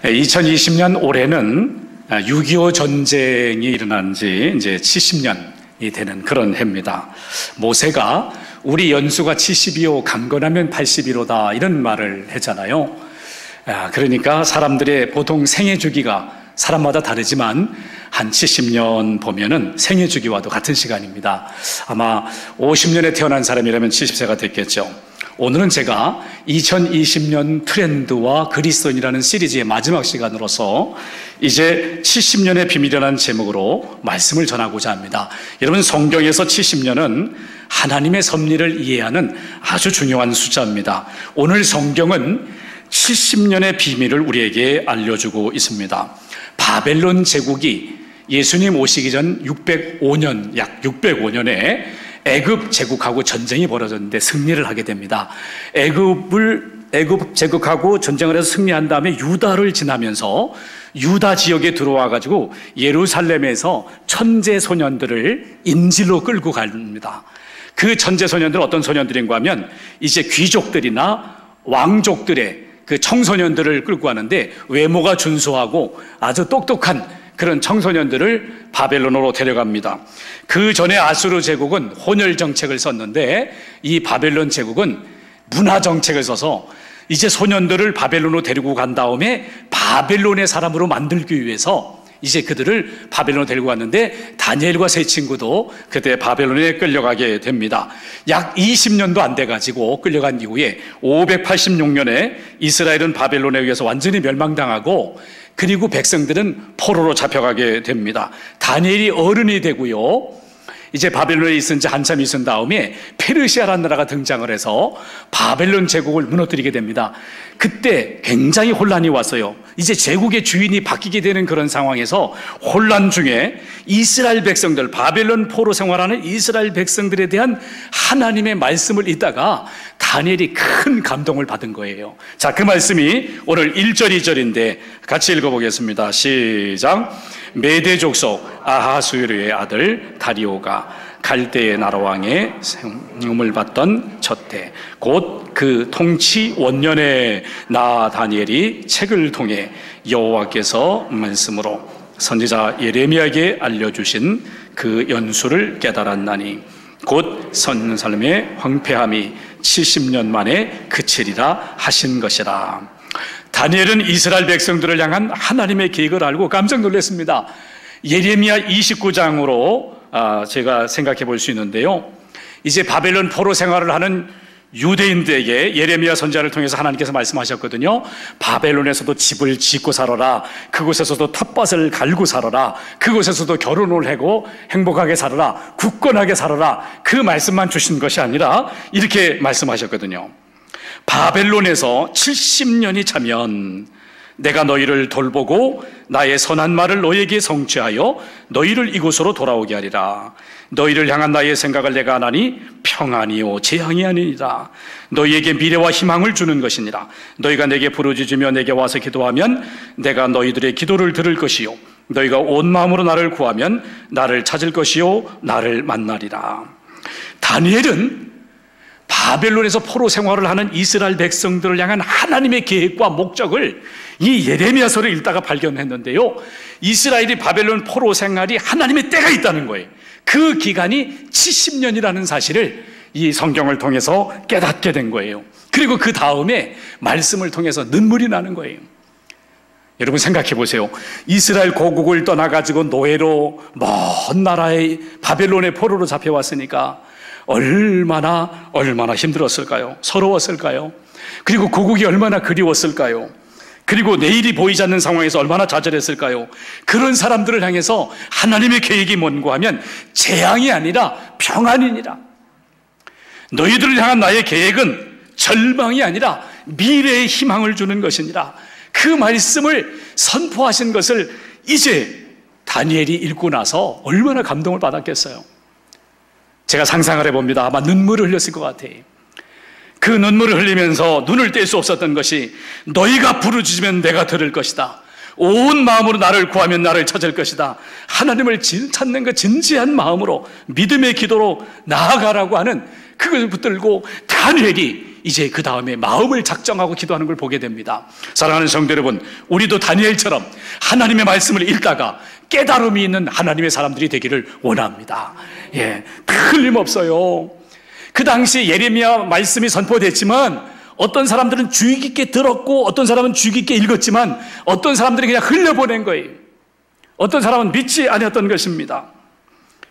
2020년 올해는 6.25 전쟁이 일어난 지 이제 70년이 되는 그런 해입니다. 모세가 우리 연수가 70이요 강건하면 80이로다 이런 말을 했잖아요. 그러니까 사람들의 보통 생애 주기가 사람마다 다르지만 한 70년 보면은 생애 주기와도 같은 시간입니다. 아마 50년에 태어난 사람이라면 70세가 됐겠죠. 오늘은 제가 2020년 트렌드와 그리스도인이라는 시리즈의 마지막 시간으로서 이제 70년의 비밀이라는 제목으로 말씀을 전하고자 합니다. 여러분, 성경에서 70년은 하나님의 섭리를 이해하는 아주 중요한 숫자입니다. 오늘 성경은 70년의 비밀을 우리에게 알려주고 있습니다. 바벨론 제국이 예수님 오시기 전 605년, 약 605년에 애굽 제국하고 전쟁이 벌어졌는데 승리를 하게 됩니다. 애굽 제국하고 전쟁을 해서 승리한 다음에 유다를 지나면서 유다 지역에 들어와 가지고 예루살렘에서 천재 소년들을 인질로 끌고 갑니다. 그 천재 소년들은 어떤 소년들인가 하면 이제 귀족들이나 왕족들의 그 청소년들을 끌고 가는데 외모가 준수하고 아주 똑똑한 그런 청소년들을 바벨론으로 데려갑니다. 그 전에 아수르 제국은 혼혈 정책을 썼는데 이 바벨론 제국은 문화 정책을 써서 이제 소년들을 바벨론으로 데리고 간 다음에 바벨론의 사람으로 만들기 위해서 이제 그들을 바벨론으로 데리고 갔는데 다니엘과 세 친구도 그때 바벨론에 끌려가게 됩니다. 약 20년도 안 돼가지고 끌려간 이후에 586년에 이스라엘은 바벨론에 의해서 완전히 멸망당하고 그리고 백성들은 포로로 잡혀가게 됩니다. 다니엘이 어른이 되고요, 이제 바벨론에 있은 지 한참 있은 다음에 페르시아라는 나라가 등장을 해서 바벨론 제국을 무너뜨리게 됩니다. 그때 굉장히 혼란이 왔어요. 이제 제국의 주인이 바뀌게 되는 그런 상황에서 혼란 중에 이스라엘 백성들, 바벨론 포로 생활하는 이스라엘 백성들에 대한 하나님의 말씀을 읽다가 다니엘이 큰 감동을 받은 거예요. 자, 그 말씀이 오늘 1절 2절인데 같이 읽어보겠습니다. 시작. 메대 족속 아하수에르의 아들 다리오가 갈대의 나라왕의 세움을 받던 첫해 곧 그 통치 원년에 나 다니엘이 책을 통해 여호와께서 말씀으로 선지자 예레미야에게 알려주신 그 연수를 깨달았나니 곧 선살림의 황폐함이 70년 만에 그치리라 하신 것이라. 다니엘은 이스라엘 백성들을 향한 하나님의 계획을 알고 깜짝 놀랐습니다. 예레미야 29장으로 제가 생각해 볼 수 있는데요, 이제 바벨론 포로 생활을 하는 유대인들에게 예레미야 선지자를 통해서 하나님께서 말씀하셨거든요. 바벨론에서도 집을 짓고 살아라, 그곳에서도 텃밭을 갈고 살아라, 그곳에서도 결혼을 하고 행복하게 살아라, 굳건하게 살아라, 그 말씀만 주신 것이 아니라 이렇게 말씀하셨거든요. 바벨론에서 70년이 차면 내가 너희를 돌보고 나의 선한 말을 너희에게 성취하여 너희를 이곳으로 돌아오게 하리라. 너희를 향한 나의 생각을 내가 하나니 평안이요 재앙이 아니니라. 너희에게 미래와 희망을 주는 것이니라. 너희가 내게 부르짖으며 내게 와서 기도하면 내가 너희들의 기도를 들을 것이요 너희가 온 마음으로 나를 구하면 나를 찾을 것이요 나를 만나리라. 다니엘은 바벨론에서 포로 생활을 하는 이스라엘 백성들을 향한 하나님의 계획과 목적을 이 예레미야서를 읽다가 발견했는데요, 이스라엘이 바벨론 포로 생활이 하나님의 때가 있다는 거예요. 그 기간이 70년이라는 사실을 이 성경을 통해서 깨닫게 된 거예요. 그리고 그 다음에 말씀을 통해서 눈물이 나는 거예요. 여러분 생각해 보세요. 이스라엘 고국을 떠나가지고 노예로 먼 나라의 바벨론의 포로로 잡혀왔으니까 얼마나 힘들었을까요? 서러웠을까요? 그리고 고국이 얼마나 그리웠을까요? 그리고 내일이 보이지 않는 상황에서 얼마나 좌절했을까요? 그런 사람들을 향해서 하나님의 계획이 뭔고 하면 재앙이 아니라 평안이니라. 너희들을 향한 나의 계획은 절망이 아니라 미래의 희망을 주는 것이니라. 그 말씀을 선포하신 것을 이제 다니엘이 읽고 나서 얼마나 감동을 받았겠어요. 제가 상상을 해봅니다. 아마 눈물을 흘렸을 것 같아요. 그 눈물을 흘리면서 눈을 뗄 수 없었던 것이 너희가 부르짖으면 내가 들을 것이다. 온 마음으로 나를 구하면 나를 찾을 것이다. 하나님을 찾는 그 진지한 마음으로 믿음의 기도로 나아가라고 하는 그것을 붙들고 다니엘이 이제 그 다음에 마음을 작정하고 기도하는 걸 보게 됩니다. 사랑하는 성도 여러분, 우리도 다니엘처럼 하나님의 말씀을 읽다가 깨달음이 있는 하나님의 사람들이 되기를 원합니다. 틀림없어요. 그 당시 예레미야 말씀이 선포됐지만 어떤 사람들은 주의 깊게 들었고 어떤 사람은 주의 깊게 읽었지만 어떤 사람들이 그냥 흘려보낸 거예요. 어떤 사람은 믿지 아니었던 것입니다.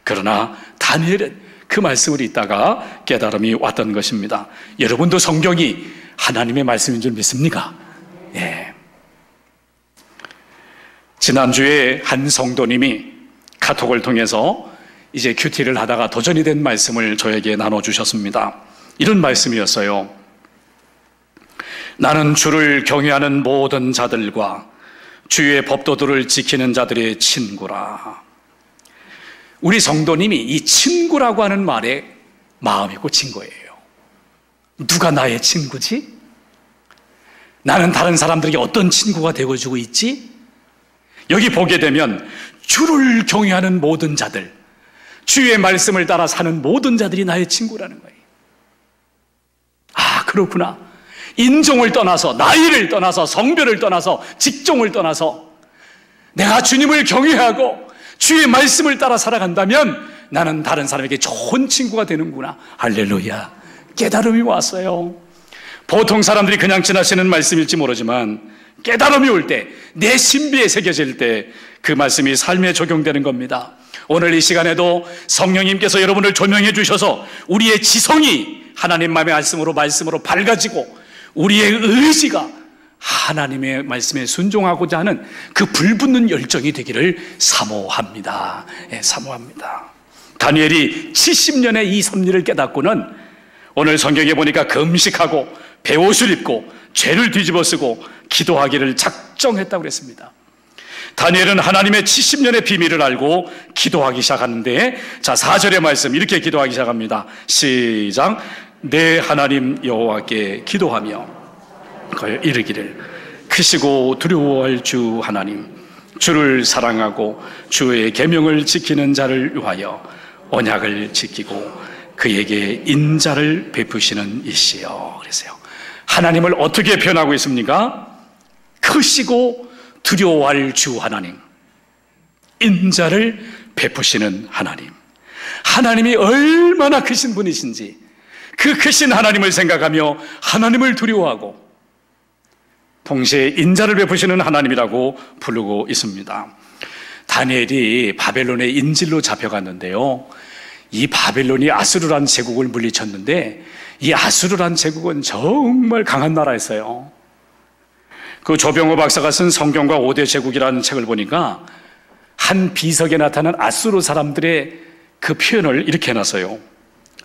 그러나 다니엘은 그 말씀을 읽다가 깨달음이 왔던 것입니다. 여러분도 성경이 하나님의 말씀인 줄 믿습니까? 지난주에 한 성도님이 카톡을 통해서 이제 큐티를 하다가 도전이 된 말씀을 저에게 나눠주셨습니다. 이런 말씀이었어요. 나는 주를 경외하는 모든 자들과 주의 법도들을 지키는 자들의 친구라. 우리 성도님이 이 친구라고 하는 말에 마음이 꽂힌 거예요. 누가 나의 친구지? 나는 다른 사람들에게 어떤 친구가 되어주고 있지? 여기 보게 되면 주를 경외하는 모든 자들, 주의 말씀을 따라 사는 모든 자들이 나의 친구라는 거예요. 아, 그렇구나. 인종을 떠나서, 나이를 떠나서, 성별을 떠나서, 직종을 떠나서 내가 주님을 경외하고 주의 말씀을 따라 살아간다면 나는 다른 사람에게 좋은 친구가 되는구나. 할렐루야. 깨달음이 왔어요. 보통 사람들이 그냥 지나치는 말씀일지 모르지만 깨달음이 올 때, 내 신비에 새겨질 때 그 말씀이 삶에 적용되는 겁니다. 오늘 이 시간에도 성령님께서 여러분을 조명해 주셔서 우리의 지성이 하나님 말씀으로 밝아지고 우리의 의지가 하나님의 말씀에 순종하고자 하는 그 불붙는 열정이 되기를 사모합니다. 사모합니다. 다니엘이 70년의 이 섭리를 깨닫고는 오늘 성경에 보니까 금식하고 베옷을 입고 죄를 뒤집어쓰고 기도하기를 작정했다고 그랬습니다. 다니엘은 하나님의 70년의 비밀을 알고 기도하기 시작하는데, 자, 4절의 말씀 이렇게 기도하기 시작합니다. 시작. 내 하나님 여호와께 기도하며 이르기를, 크시고 두려워할 주 하나님, 주를 사랑하고 주의 계명을 지키는 자를 위하여 언약을 지키고 그에게 인자를 베푸시는 이시여. 그랬어요. 하나님을 어떻게 표현하고 있습니까? 크시고 두려워할 주 하나님, 인자를 베푸시는 하나님. 하나님이 얼마나 크신 분이신지 그 크신 하나님을 생각하며 하나님을 두려워하고 동시에 인자를 베푸시는 하나님이라고 부르고 있습니다. 다니엘이 바벨론의 인질로 잡혀갔는데요, 이 바벨론이 아수르라는 제국을 물리쳤는데 이 아수르라는 제국은 정말 강한 나라였어요. 그 조병호 박사가 쓴 성경과 5대 제국이라는 책을 보니까 한 비석에 나타난 아수르 사람들의 그 표현을 이렇게 해놨어요.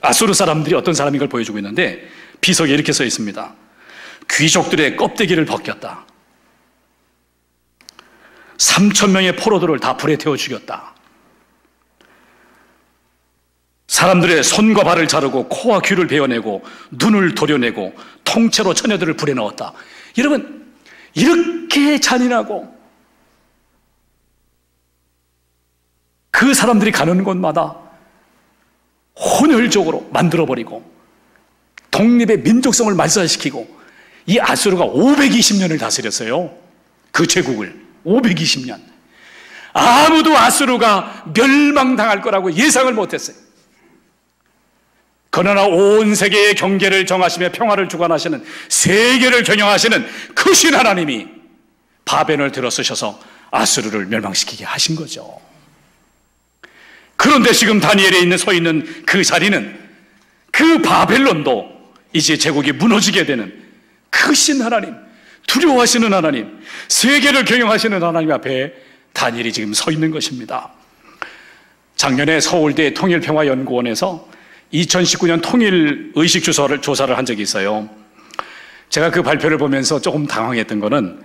아수르 사람들이 어떤 사람인 걸 보여주고 있는데 비석에 이렇게 써 있습니다. 귀족들의 껍데기를 벗겼다. 3,000명의 포로들을 다 불에 태워 죽였다. 사람들의 손과 발을 자르고 코와 귀를 베어내고 눈을 도려내고 통째로 처녀들을 불에 넣었다. 여러분, 이렇게 잔인하고 그 사람들이 가는 곳마다 혼혈적으로 만들어버리고 독립의 민족성을 말살시키고, 이 아수르가 520년을 다스렸어요. 그 제국을 520년. 아무도 아수르가 멸망당할 거라고 예상을 못했어요. 그러나 온 세계의 경계를 정하시며 평화를 주관하시는, 세계를 경영하시는 크신 하나님이 바벨론을 들어쓰셔서 아수르를 멸망시키게 하신 거죠. 그런데 지금 다니엘에 서 있는 그 자리는 그 바벨론도 이제 제국이 무너지게 되는 크신 하나님, 두려워하시는 하나님, 세계를 경영하시는 하나님 앞에 다니엘이 지금 서 있는 것입니다. 작년에 서울대 통일평화연구원에서 2019년 통일의식 조사를 한 적이 있어요. 제가 그 발표를 보면서 조금 당황했던 거는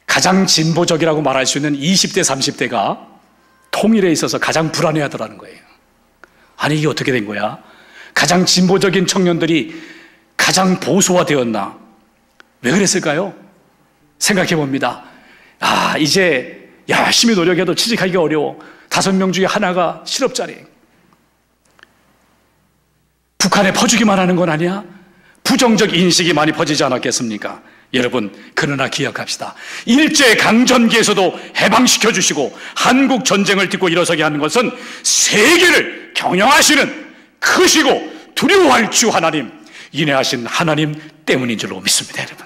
가장 진보적이라고 말할 수 있는 20대, 30대가 통일에 있어서 가장 불안해하더라는 거예요. 아니, 이게 어떻게 된 거야? 가장 진보적인 청년들이 가장 보수화되었나? 왜 그랬을까요? 생각해 봅니다. 아, 이제 열심히 노력해도 취직하기가 어려워. 5명 중에 하나가 실업자리. 북한에 퍼주기만 하는 건 아니야? 부정적 인식이 많이 퍼지지 않았겠습니까? 여러분, 그러나 기억합시다. 일제강점기에서도 해방시켜 주시고 한국 전쟁을 딛고 일어서게 하는 것은 세계를 경영하시는 크시고 두려워할 주 하나님, 인내하신 하나님 때문인 줄로 믿습니다. 여러분,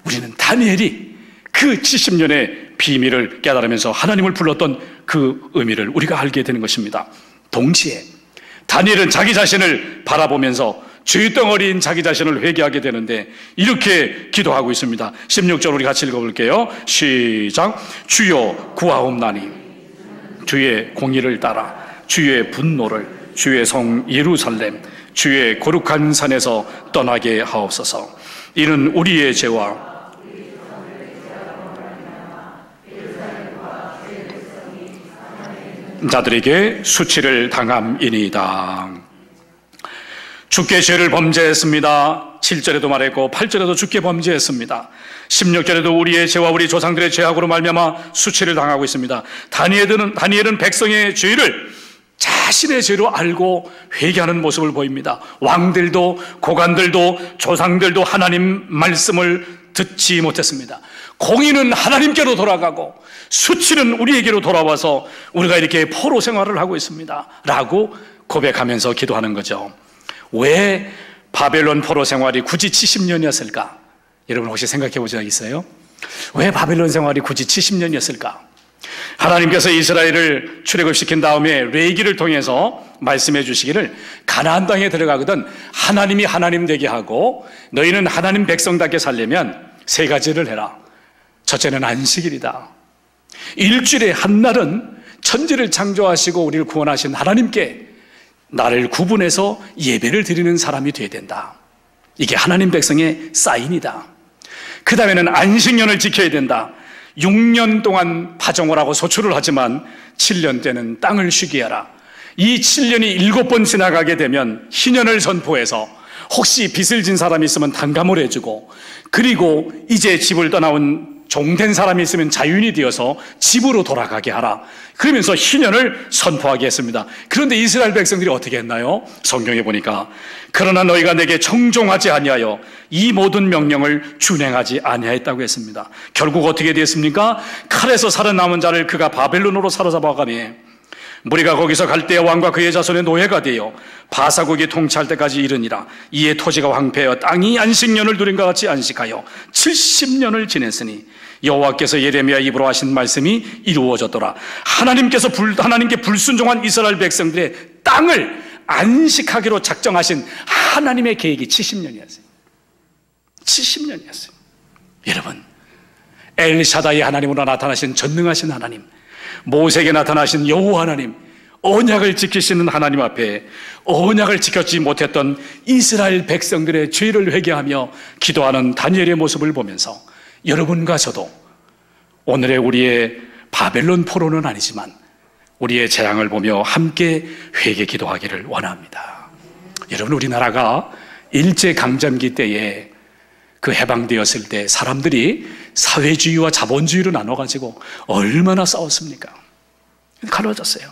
우리는 다니엘이 그 70년의 비밀을 깨달으면서 하나님을 불렀던 그 의미를 우리가 알게 되는 것입니다. 동시에 다니엘은 자기 자신을 바라보면서 죄덩어리인 자기 자신을 회개하게 되는데 이렇게 기도하고 있습니다. 16절 우리 같이 읽어볼게요. 시작. 주여 구하옵나니 주의 공의를 따라 주의 분노를 주의 성 예루살렘 주의 거룩한 산에서 떠나게 하옵소서. 이는 우리의 죄와 자들에게 수치를 당함이니이다. 주께 죄를 범죄했습니다. 7절에도 말했고 8절에도 주께 범죄했습니다. 16절에도 우리의 죄와 우리 조상들의 죄악으로 말미암아 수치를 당하고 있습니다. 다니엘은 백성의 죄를 자신의 죄로 알고 회개하는 모습을 보입니다. 왕들도 고관들도 조상들도 하나님 말씀을 듣지 못했습니다. 공의는 하나님께로 돌아가고 수치는 우리에게로 돌아와서 우리가 이렇게 포로 생활을 하고 있습니다 라고 고백하면서 기도하는 거죠. 왜 바벨론 포로 생활이 굳이 70년이었을까? 여러분 혹시 생각해 보신 적 있어요? 왜 바벨론 생활이 굳이 70년이었을까? 하나님께서 이스라엘을 출애굽시킨 다음에 레위기를 통해서 말씀해 주시기를 가나안 땅에 들어가거든 하나님이 하나님 되게 하고 너희는 하나님 백성답게 살려면 세 가지를 해라. 첫째는 안식일이다. 일주일에 한 날은 천지를 창조하시고 우리를 구원하신 하나님께 나를 구분해서 예배를 드리는 사람이 되어야 된다. 이게 하나님 백성의 사인이다. 그 다음에는 안식년을 지켜야 된다. 6년 동안 파종을 하고 소출을 하지만 7년 때는 땅을 쉬게 하라. 이 7년이 7번 지나가게 되면 희년을 선포해서 혹시 빚을 진 사람이 있으면 탕감을 해주고, 그리고 이제 집을 떠나온 종된 사람이 있으면 자유인이 되어서 집으로 돌아가게 하라. 그러면서 희년을 선포하게 했습니다. 그런데 이스라엘 백성들이 어떻게 했나요? 성경에 보니까 그러나 너희가 내게 청종하지 아니하여 이 모든 명령을 준행하지 아니하였다고 했습니다. 결국 어떻게 됐습니까? 칼에서 살아남은 자를 그가 바벨론으로 사로잡아가니 무리가 거기서 갈대아 왕과 그의 자손의 노예가 되어 바사국이 통치할 때까지 이르니라. 이에 토지가 황폐하여 땅이 안식년을 누린 것 같이 안식하여 70년을 지냈으니 여호와께서 예레미야 입으로 하신 말씀이 이루어졌더라. 하나님께 불순종한 이스라엘 백성들의 땅을 안식하기로 작정하신 하나님의 계획이 70년이었어요. 70년이었어요. 여러분, 엘샤다이 하나님으로 나타나신 전능하신 하나님, 모세에게 나타나신 여호와 하나님, 언약을 지키시는 하나님 앞에 언약을 지켰지 못했던 이스라엘 백성들의 죄를 회개하며 기도하는 다니엘의 모습을 보면서 여러분과 저도 오늘의 우리의 바벨론 포로는 아니지만 우리의 재앙을 보며 함께 회개 기도하기를 원합니다. 여러분, 우리나라가 일제강점기 때에 그 해방되었을 때 사람들이 사회주의와 자본주의로 나눠가지고 얼마나 싸웠습니까? 갈라졌어요.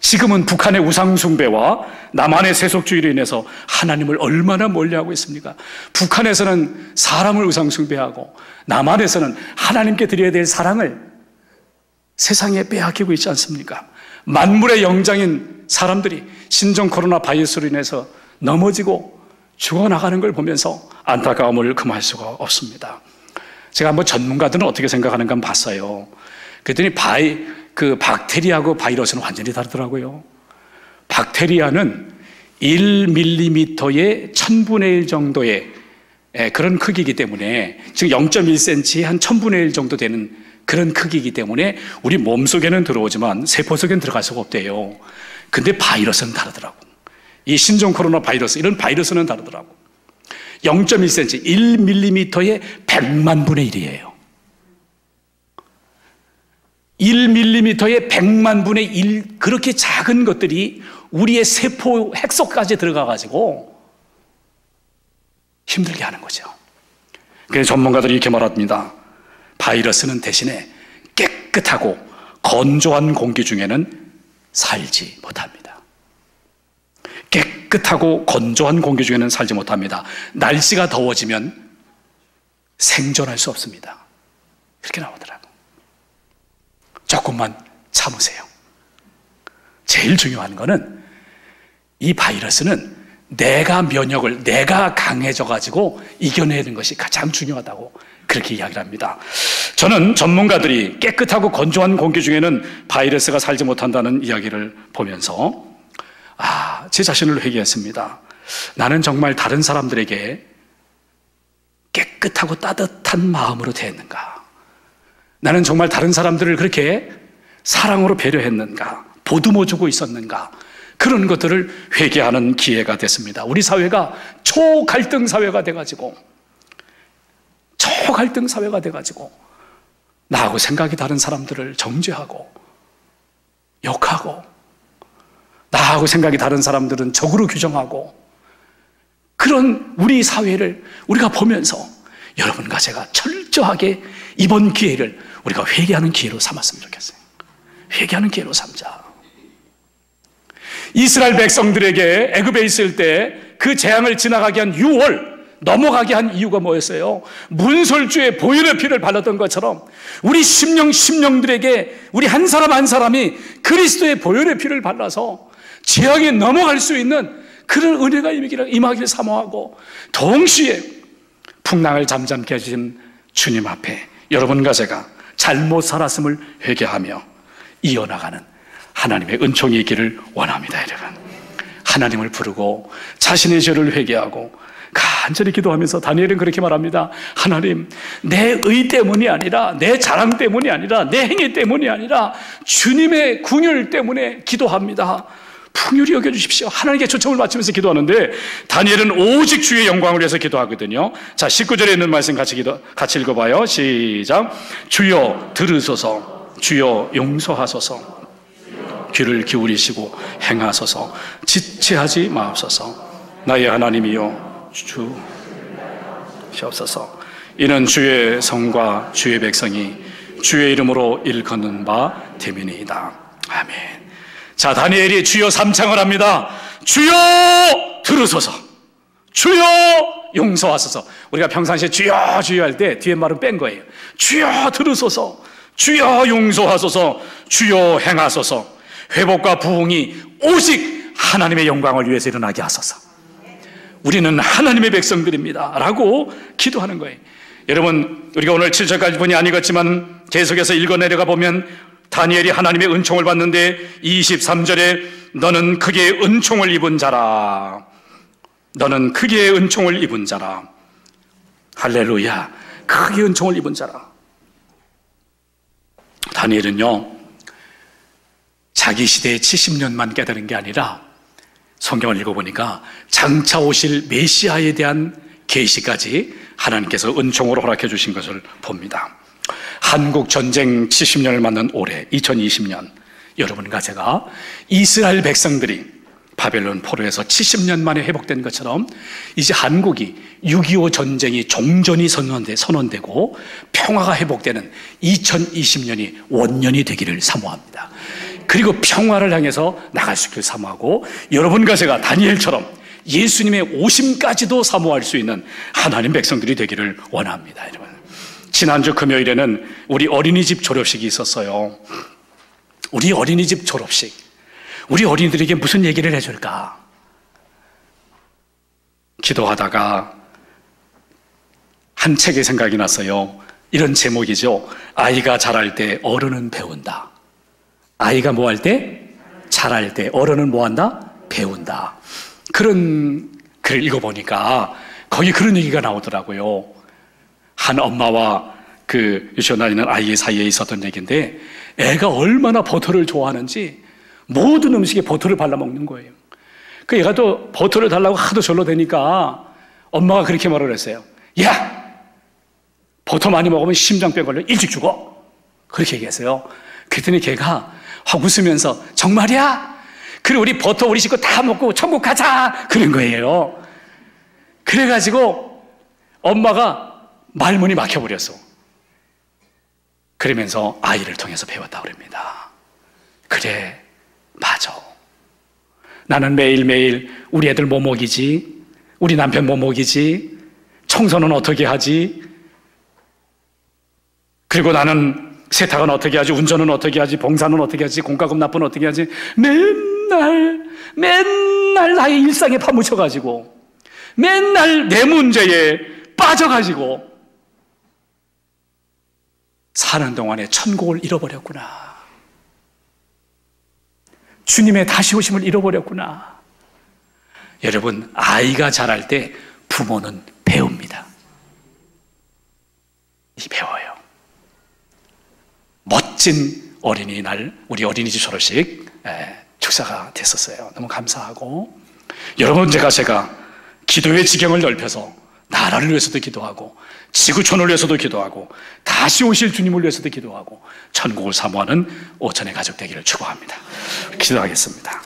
지금은 북한의 우상숭배와 남한의 세속주의로 인해서 하나님을 얼마나 멀리하고 있습니까? 북한에서는 사람을 우상숭배하고 남한에서는 하나님께 드려야 될 사랑을 세상에 빼앗기고 있지 않습니까? 만물의 영장인 사람들이 신종 코로나 바이러스로 인해서 넘어지고 죽어나가는 걸 보면서 안타까움을 금할 수가 없습니다. 제가 한번 전문가들은 어떻게 생각하는가 한번 봤어요. 그랬더니 박테리아하고 바이러스는 완전히 다르더라고요. 박테리아는 1mm의 1000분의 1 정도의 그런 크기이기 때문에, 즉 0.1cm에 한 1000분의 1 정도 되는 그런 크기이기 때문에 우리 몸속에는 들어오지만 세포 속에는 들어갈 수가 없대요. 근데 바이러스는 다르더라고. 이 신종 코로나 바이러스, 이런 바이러스는 다르더라고. 0.1cm, 1mm의 100만 분의 1이에요. 1mm의 100만 분의 1, 그렇게 작은 것들이 우리의 세포 핵 속까지 들어가가지고 힘들게 하는 거죠. 그래서 전문가들이 이렇게 말합니다. 바이러스는 대신에 깨끗하고 건조한 공기 중에는 살지 못합니다. 깨끗하고 건조한 공기 중에는 살지 못합니다. 날씨가 더워지면 생존할 수 없습니다. 그렇게 나오더라고요. 조금만 참으세요. 제일 중요한 거는 이 바이러스는 내가 강해져가지고 이겨내는 것이 가장 중요하다고 그렇게 이야기를 합니다. 저는 전문가들이 깨끗하고 건조한 공기 중에는 바이러스가 살지 못한다는 이야기를 보면서 제 자신을 회개했습니다. 나는 정말 다른 사람들에게 깨끗하고 따뜻한 마음으로 대했는가? 나는 정말 다른 사람들을 그렇게 사랑으로 배려했는가? 보듬어주고 있었는가? 그런 것들을 회개하는 기회가 됐습니다. 우리 사회가 초갈등 사회가 돼가지고 나하고 생각이 다른 사람들을 정죄하고 욕하고 나하고 생각이 다른 사람들은 적으로 규정하고 그런 우리 사회를 우리가 보면서 여러분과 제가 철저하게 이번 기회를 우리가 회개하는 기회로 삼았으면 좋겠어요. 회개하는 기회로 삼자. 이스라엘 백성들에게 애굽에 있을 때 그 재앙을 지나가게 한 6월 넘어가게 한 이유가 뭐였어요? 문설주의 보혈의 피를 발랐던 것처럼 우리 심령들에게 우리 한 사람 한 사람이 그리스도의 보혈의 피를 발라서 재앙에 넘어갈 수 있는 그런 은혜가 임하기를 사모하고 동시에 풍랑을 잠잠케 해주신 주님 앞에 여러분과 제가 잘못 살았음을 회개하며 이어나가는 하나님의 은총이 있기를 원합니다. 여러분, 하나님을 부르고 자신의 죄를 회개하고 간절히 기도하면서 다니엘은 그렇게 말합니다. 하나님, 내 의 때문이 아니라 내 자랑 때문이 아니라 내 행위 때문이 아니라 주님의 궁율 때문에 기도합니다. 풍휼히 여겨주십시오. 하나님께 초청을 맞추면서 기도하는데 다니엘은 오직 주의 영광을 위해서 기도하거든요. 자, 19절에 있는 말씀 같이 읽어봐요. 시작. 주여 들으소서, 주여 용서하소서, 귀를 기울이시고 행하소서, 지체하지 마옵소서. 나의 하나님이여 주시옵소서. 이는 주의 성과 주의 백성이 주의 이름으로 일컫는 바 됨이니이다. 아멘. 자, 다니엘이 주여 삼창을 합니다. 주여 들으소서, 주여 용서하소서. 우리가 평상시에 주여 주여 할 때 뒤에 말은 뺀 거예요. 주여 들으소서, 주여 용서하소서, 주여 행하소서. 회복과 부흥이 오직 하나님의 영광을 위해서 일어나게 하소서. 우리는 하나님의 백성들입니다 라고 기도하는 거예요. 여러분, 우리가 오늘 7절까지 분이 안 읽었지만 계속해서 읽어내려가 보면 다니엘이 하나님의 은총을 받는데 23절에 너는 크게 은총을 입은 자라, 너는 크게 은총을 입은 자라. 할렐루야. 크게 은총을 입은 자라. 다니엘은요, 자기 시대에 70년만 깨달은 게 아니라 성경을 읽어보니까 장차 오실 메시아에 대한 계시까지 하나님께서 은총으로 허락해 주신 것을 봅니다. 한국 전쟁 70년을 맞는 올해 2020년, 여러분과 제가 이스라엘 백성들이 바벨론 포로에서 70년 만에 회복된 것처럼 이제 한국이 6.25 전쟁이 종전이 선언되고 평화가 회복되는 2020년이 원년이 되기를 사모합니다. 그리고 평화를 향해서 나갈 수 있기를 사모하고 여러분과 제가 다니엘처럼 예수님의 오심까지도 사모할 수 있는 하나님 백성들이 되기를 원합니다. 여러분, 지난주 금요일에는 우리 어린이집 졸업식이 있었어요. 우리 어린이집 졸업식, 우리 어린이들에게 무슨 얘기를 해줄까 기도하다가 한 책의 생각이 났어요. 이런 제목이죠. 아이가 자랄 때 어른은 배운다. 아이가 뭐 할 때? 자랄 때. 어른은 뭐 한다? 배운다. 그런 글을 읽어보니까 거기 그런 얘기가 나오더라고요. 한 엄마와 그 유치원 다니는 아이 사이에 있었던 얘기인데 애가 얼마나 버터를 좋아하는지 모든 음식에 버터를 발라먹는 거예요. 그 애가 또 버터를 달라고 하도 절로 대니까 엄마가 그렇게 말을 했어요. 야! 버터 많이 먹으면 심장병 걸려 일찍 죽어. 그렇게 얘기했어요. 그랬더니 걔가 확 웃으면서 정말이야? 그래, 우리 버터 우리 식구 다 먹고 천국 가자. 그런 거예요. 그래가지고 엄마가 말문이 막혀버렸어. 그러면서 아이를 통해서 배웠다고 그럽니다. 그래, 맞아. 나는 매일매일 우리 애들 뭐 먹이지? 우리 남편 뭐 먹이지? 청소는 어떻게 하지? 그리고 나는 세탁은 어떻게 하지? 운전은 어떻게 하지? 봉사는 어떻게 하지? 공과금 납부는 어떻게 하지? 맨날 나의 일상에 파묻혀가지고 맨날 내 문제에 빠져가지고 사는 동안에 천국을 잃어버렸구나. 주님의 다시 오심을 잃어버렸구나. 여러분, 아이가 자랄 때 부모는 배웁니다. 배워요. 멋진 어린이날, 우리 어린이집 졸업식 축사가 됐었어요. 너무 감사하고, 여러분, 제가 기도의 지경을 넓혀서 나라를 위해서도 기도하고 지구촌을 위해서도 기도하고 다시 오실 주님을 위해서도 기도하고 천국을 사모하는 오천의 가족 되기를 축복합니다. 기도하겠습니다.